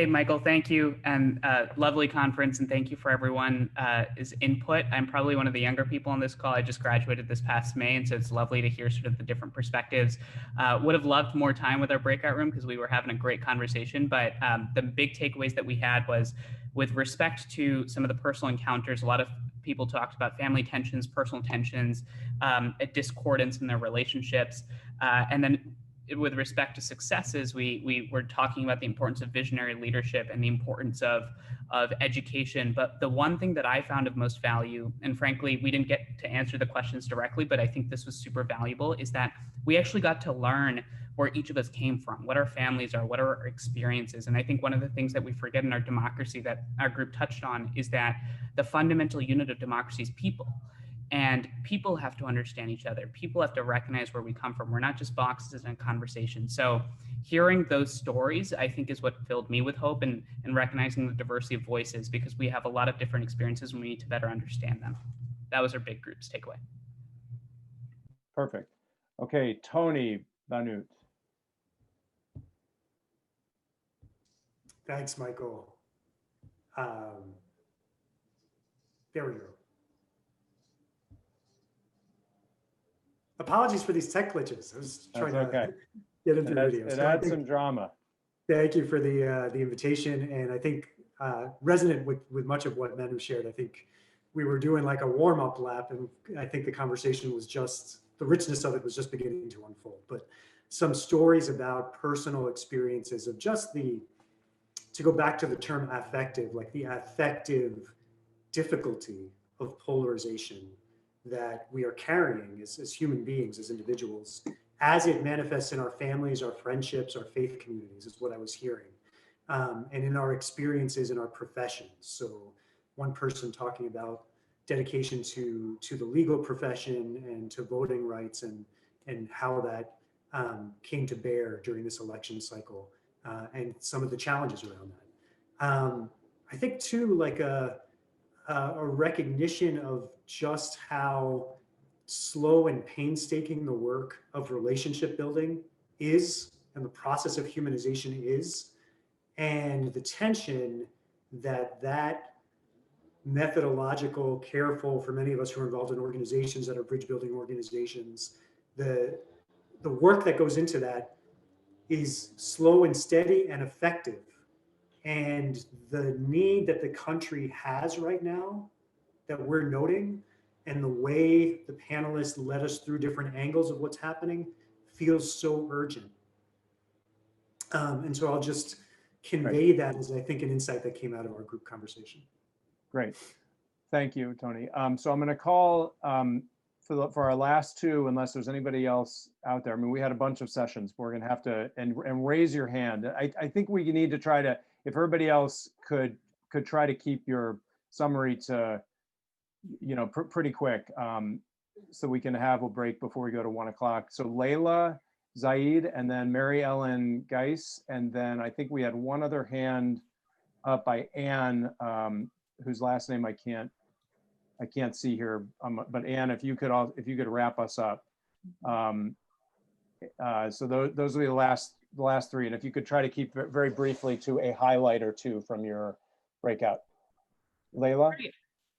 Hey, Michael, thank you, and lovely conference, and thank you for everyone's input. I'm probably one of the younger people on this call. I just graduated this past May, and so it's lovely to hear sort of the different perspectives. Would have loved more time with our breakout room because we were having a great conversation, but the big takeaways that we had was with respect to some of the personal encounters, a lot of people talked about family tensions, personal tensions, a discordance in their relationships, and then with respect to successes, we were talking about the importance of visionary leadership and the importance of education. But the one thing that I found of most value, and frankly, we didn't get to answer the questions directly, but I think this was super valuable, is that we actually got to learn where each of us came from, what our families are, what are our experiences. And I think one of the things that we forget in our democracy that our group touched on is that the fundamental unit of democracy is people. And people have to understand each other. People have to recognize where we come from. We're not just boxes in a conversation. So hearing those stories, I think, is what filled me with hope and recognizing the diversity of voices, because we have a lot of different experiences and we need to better understand them. That was our big group's takeaway. Perfect. Okay, Tony Banut. Thanks, Michael. There we go. Apologies for these tech glitches. I was trying to get into the video. It adds some drama. Thank you for the invitation, and I think resonant with much of what Manu shared. I think we were doing like a warm-up lap, and I think the conversation was just, the richness of it was just beginning to unfold. But some stories about personal experiences of just to go back to the term affective, like the affective difficulty of polarization that we are carrying as human beings, as individuals, as it manifests in our families, our friendships, our faith communities, is what I was hearing. And in our experiences in our professions. So one person talking about dedication to the legal profession and to voting rights and how that came to bear during this election cycle and some of the challenges around that. I think too, like a recognition of just how slow and painstaking the work of relationship building is, and the process of humanization is, and the tension that methodological, careful, for many of us who are involved in organizations that are bridge building organizations, the work that goes into that is slow and steady and effective. And the need that the country has right now that we're noting, and the way the panelists led us through different angles of what's happening, feels so urgent. And so I'll just convey that as, I think, an insight that came out of our group conversation. Great. Thank you, Tony. So I'm going to call for our last two, unless there's anybody else out there. I mean, we had a bunch of sessions. We're going to have to, and raise your hand. I think we need to try to, if everybody else could try to keep your summary to, pretty quick, so we can have a break before we go to 1 o'clock. So Layla, Zaid, and then Mary Ellen Geis, and then I think we had one other hand up by Anne, whose last name I can't see here. But Anne, if you could wrap us up. So those are the last three, and if you could try to keep very briefly to a highlight or two from your breakout. Layla? Great.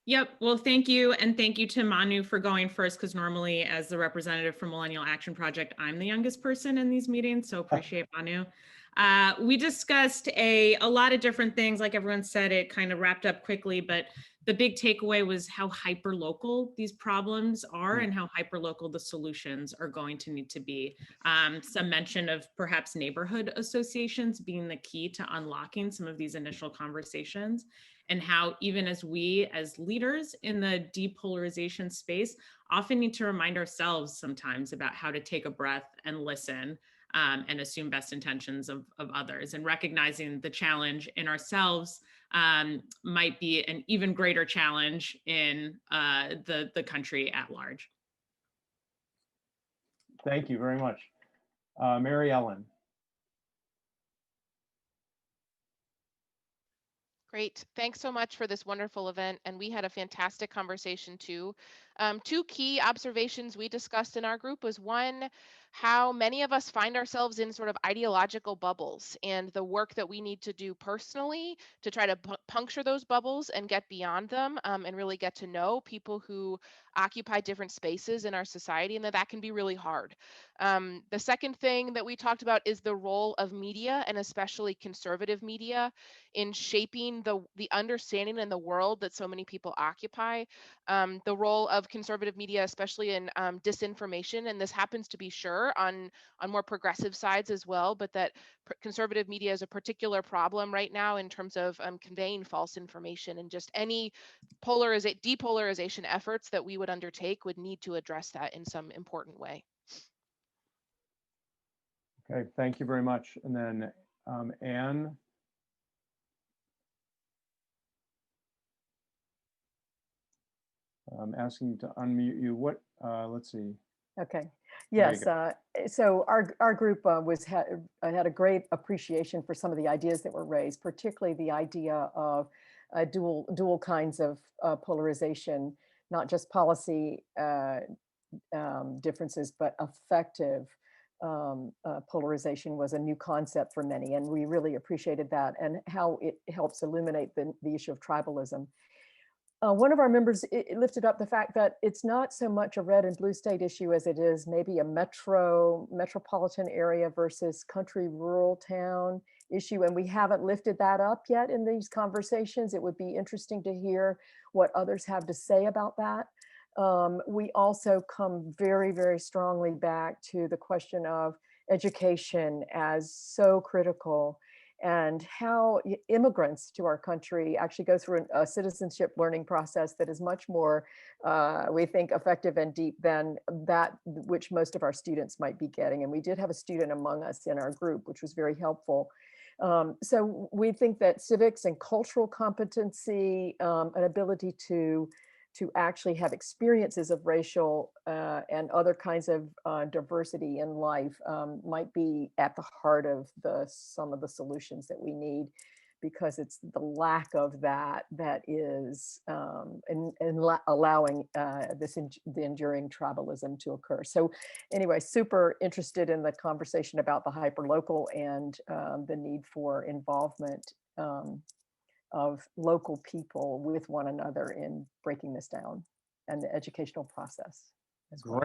Yep. Well, thank you. And thank you to Manu for going first, because normally as the representative from Millennial Action Project, I'm the youngest person in these meetings. So appreciate Manu. We discussed a lot of different things. Like everyone said, it kind of wrapped up quickly, but the big takeaway was how hyper-local these problems are and how hyper-local the solutions are going to need to be. Some mention of perhaps neighborhood associations being the key to unlocking some of these initial conversations, and how even as we as leaders in the depolarization space often need to remind ourselves sometimes about how to take a breath and listen and assume best intentions of others, and recognizing the challenge in ourselves might be an even greater challenge in the country at large. Thank you very much. Mary Ellen. Great. Thanks so much for this wonderful event. And we had a fantastic conversation too. Two key observations we discussed in our group was one, how many of us find ourselves in sort of ideological bubbles, and the work that we need to do personally to try to puncture those bubbles and get beyond them, and really get to know people who occupy different spaces in our society, and that can be really hard. The second thing that we talked about is the role of media, and especially conservative media, in shaping the understanding and the world that so many people occupy. The role of conservative media, especially in disinformation, and this happens to be sure on more progressive sides as well, but that conservative media is a particular problem right now in terms of conveying false information, and just any depolarization efforts that we would undertake would need to address that in some important way. Okay, thank you very much. And then Anne. I'm asking you to unmute you. What, let's see. Okay. Yes. So our group had a great appreciation for some of the ideas that were raised, particularly the idea of dual kinds of polarization, not just policy differences, but effective polarization was a new concept for many, and we really appreciated that and how it helps illuminate the issue of tribalism. One of our members lifted up the fact that it's not so much a red and blue state issue as it is maybe a metropolitan area versus country rural town issue. And we haven't lifted that up yet in these conversations. It would be interesting to hear what others have to say about that. We also come very, very strongly back to the question of education as so critical, and how immigrants to our country actually go through a citizenship learning process that is much more, we think, effective and deep than that which most of our students might be getting. And we did have a student among us in our group, which was very helpful. So we think that civics and cultural competency, an ability to actually have experiences of racial and other kinds of diversity in life might be at the heart of some of the solutions that we need, because it's the lack of that is allowing the enduring tribalism to occur. So anyway, super interested in the conversation about the hyperlocal and the need for involvement of local people with one another in breaking this down, and the educational process as well.